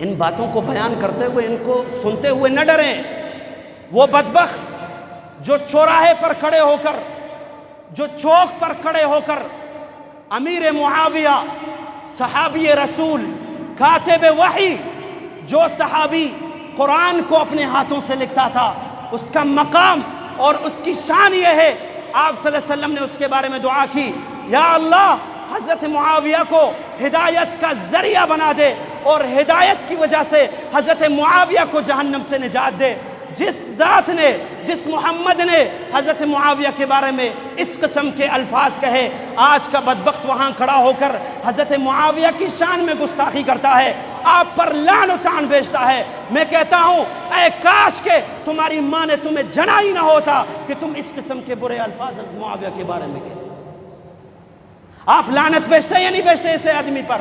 ان باتوں کو بیان کرتے ہوئے ان کو سنتے ہوئے نہ ڈریں۔ وہ بدبخت جو چوراہے پر کھڑے ہو کر، جو چوک پر کھڑے ہو کر امیر معاویہ صحابی رسول کاتب وحی، جو صحابی قرآن کو اپنے ہاتھوں سے لکھتا تھا، اس کا مقام اور اس کی شان یہ ہے، آپ صلی اللہ علیہ وسلم نے اس کے بارے میں دعا کی، یا اللہ حضرت معاویہ کو ہدایت کا ذریعہ بنا دے اور ہدایت کی وجہ سے حضرت معاویہ کو جہنم سے نجات دے۔ جس ذات نے، جس محمد نے حضرت معاویہ کے بارے میں اس قسم کے الفاظ کہے، آج کا بدبخت وہاں کھڑا ہو کر حضرت معاویہ کی شان میں گستاخی کرتا ہے، آپ پر لعن و طعن بیچتا ہے۔ میں کہتا ہوں اے کاش کہ تمہاری ماں نے تمہیں جنا ہی نہ ہوتا کہ تم اس قسم کے برے الفاظ حضرت معاویہ کے بارے میں کہتے۔ آپ لعنت بیچتے ہیں یا نہیں بیچتے ایسے آدمی پر؟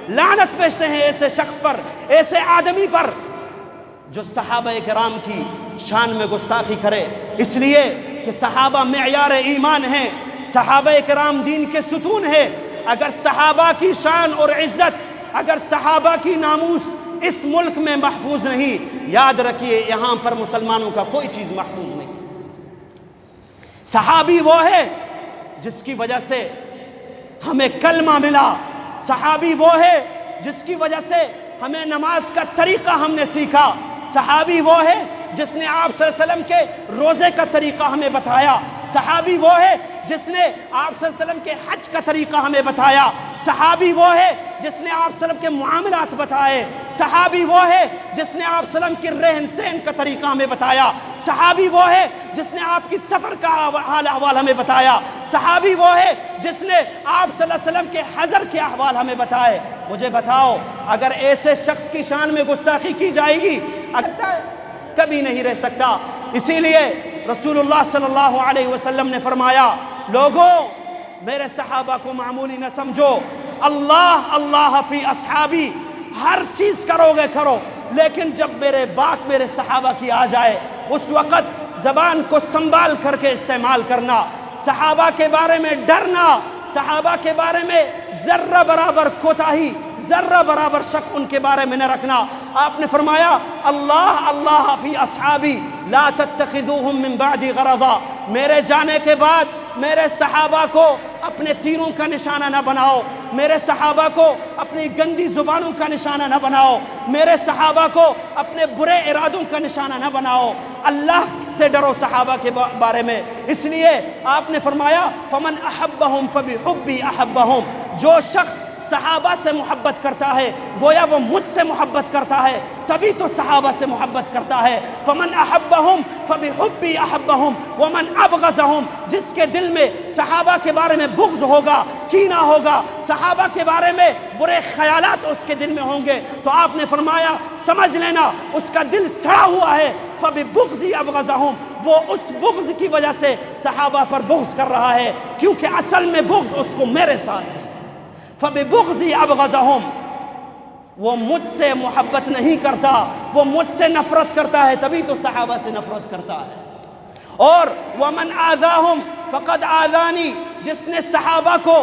لعنت بیچتے ہیں ایسے شخص پر، ایسے آدمی پر جو صحابہ کرام کی شان میں گستاخی کرے۔ اس لیے کہ صحابہ معیار ایمان ہیں، صحابہ کرام دین کے ستون ہیں۔ اگر صحابہ کی شان اور عزت، اگر صحابہ کی ناموس اس ملک میں محفوظ نہیں، یاد رکھیے یہاں پر مسلمانوں کا کوئی چیز محفوظ نہیں۔ صحابی وہ ہے جس کی وجہ سے ہمیں کلمہ ملا، صحابی وہ ہے جس کی وجہ سے ہمیں نماز کا طریقہ ہم نے سیکھا، صحابی وہ ہے جس نے آپ صلی اللہ علیہ وسلم کے روزے کا طریقہ ہمیں بتایا، صحابی وہ ہے جس نے آپ صلی اللہ علیہ وسلم کے حج کا طریقہ ہمیں بتایا، صحابی وہ ہے جس نے آپ صلی اللہ علیہ وسلم کے معاملات بتائے، صحابی وہ ہے جس نے آپ صلی اللہ علیہ وسلم کی رہن سہن کا طریقہ ہمیں بتایا، صحابی وہ ہے جس نے آپ کی سفر کا حال احوال ہمیں بتایا، صحابی وہ ہے جس نے آپ صلی اللہ علیہ وسلم کے حضر کے احوال ہمیں بتائے۔ مجھے بتاؤ اگر ایسے شخص کی شان میں گستاخی کی جائے گی، کبھی نہیں رہ سکتا۔ اسی لیے رسول اللہ صلی اللہ علیہ وسلم نے فرمایا، لوگوں میرے صحابہ کو معمولی نہ سمجھو، اللہ اللہ فی اصحابی، ہر چیز کرو گے کرو، لیکن جب بات میرے صحابہ کی آ جائے اس وقت زبان کو سنبھال کر کے استعمال کرنا، صحابہ کے بارے میں ڈرنا، صحابہ کے بارے میں ذرہ برابر کوتاہی، ذرہ برابر شک ان کے بارے میں نہ رکھنا۔ آپ نے فرمایا اللہ اللہ فی اصحابی لا تتخذوہم من بعدی غرضا، میرے جانے کے بعد میرے صحابہ کو اپنے تیروں کا نشانہ نہ بناؤ، میرے صحابہ کو اپنی گندی زبانوں کا نشانہ نہ بناؤ، میرے صحابہ کو اپنے برے ارادوں کا نشانہ نہ بناؤ، اللہ سے ڈرو صحابہ کے بارے میں۔ اس لیے آپ نے فرمایا فمن احبہم فبحبی احبہم، جو شخص صحابہ سے محبت کرتا ہے گویا وہ مجھ سے محبت کرتا ہے، تبھی تو صحابہ سے محبت کرتا ہے۔ فمن احبہم فبحبی احبہم ومن ابغضہم، جس کے دل میں صحابہ کے بارے میں بغض ہوگا، کینہ ہوگا، صحابہ کے بارے میں برے خیالات اس کے دل میں ہوں گے، تو آپ نے فرمایا سمجھ لینا اس کا دل سڑا ہوا ہے، فببغضی ابغضہم، وہ اس بغض کی وجہ سے صحابہ پر بغض کر رہا ہے، کیونکہ اصل میں بغض اس کو میرے ساتھ ہے۔ فببغضی ابغضہم، وہ مجھ سے محبت نہیں کرتا، وہ مجھ سے نفرت کرتا ہے، تبھی تو صحابہ سے نفرت کرتا ہے۔ اور ومن آذاہم فقد آذانی، جس نے صحابہ کو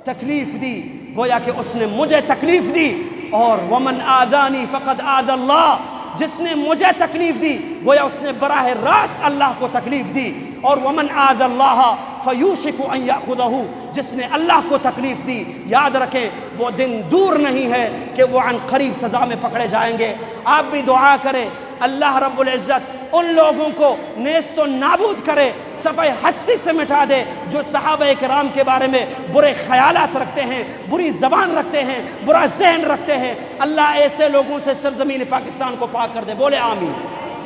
تکلیف دی گویا کہ اس نے مجھے تکلیف دی، اور ومن آذانی فقد آذى اللہ، جس نے مجھے تکلیف دی گویا اس نے براہ راست اللہ کو تکلیف دی، اور ومن آذى اللہ فیوشک ان یاخذہ، جس نے اللہ کو تکلیف دی یاد رکھیں وہ دن دور نہیں ہے کہ وہ عن قریب سزا میں پکڑے جائیں گے۔ آپ بھی دعا کریں اللہ رب العزت ان لوگوں کو نیست و نابود کرے، صفحہ ہستی سے مٹا دے جو صحابہ کرام کے بارے میں برے خیالات رکھتے ہیں، بری زبان رکھتے ہیں، برا ذہن رکھتے ہیں۔ اللہ ایسے لوگوں سے سرزمین پاکستان کو پاک کر دے، بولے آمین،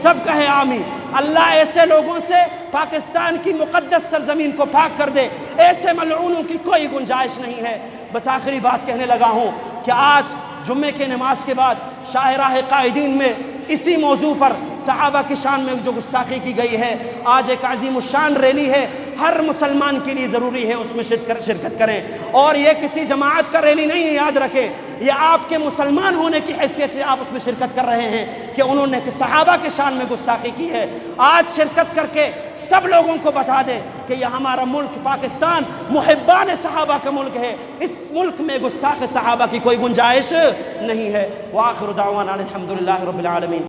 سب کہیں آمین۔ اللہ ایسے لوگوں سے پاکستان کی مقدس سرزمین کو پاک کر دے، ایسے ملعونوں کی کوئی گنجائش نہیں ہے۔ بس آخری بات کہنے لگا ہوں کہ آج جمعے کے نماز کے بعد شاہراہ قائدین میں اسی موضوع پر صحابہ کی شان میں جو گستاخی کی گئی ہے، آج ایک عظیم الشان ریلی ہے، ہر مسلمان کے لیے ضروری ہے اس میں شرکت کریں. اور یہ کسی جماعت کا ریلی نہیں ہے، یاد رکھیں، یہ آپ کے مسلمان ہونے کی حیثیت سے آپ اس میں شرکت کر رہے ہیں کہ انہوں نے صحابہ کے شان میں گستاخی کی ہے. آج شرکت کر کے سب لوگوں کو بتا دے کہ یہ ہمارا ملک پاکستان محبان صحابہ کا ملک ہے، اس ملک میں گستاخ صحابہ کی کوئی گنجائش نہیں ہے. وآخر دعوانا الحمدللہ رب العالمین.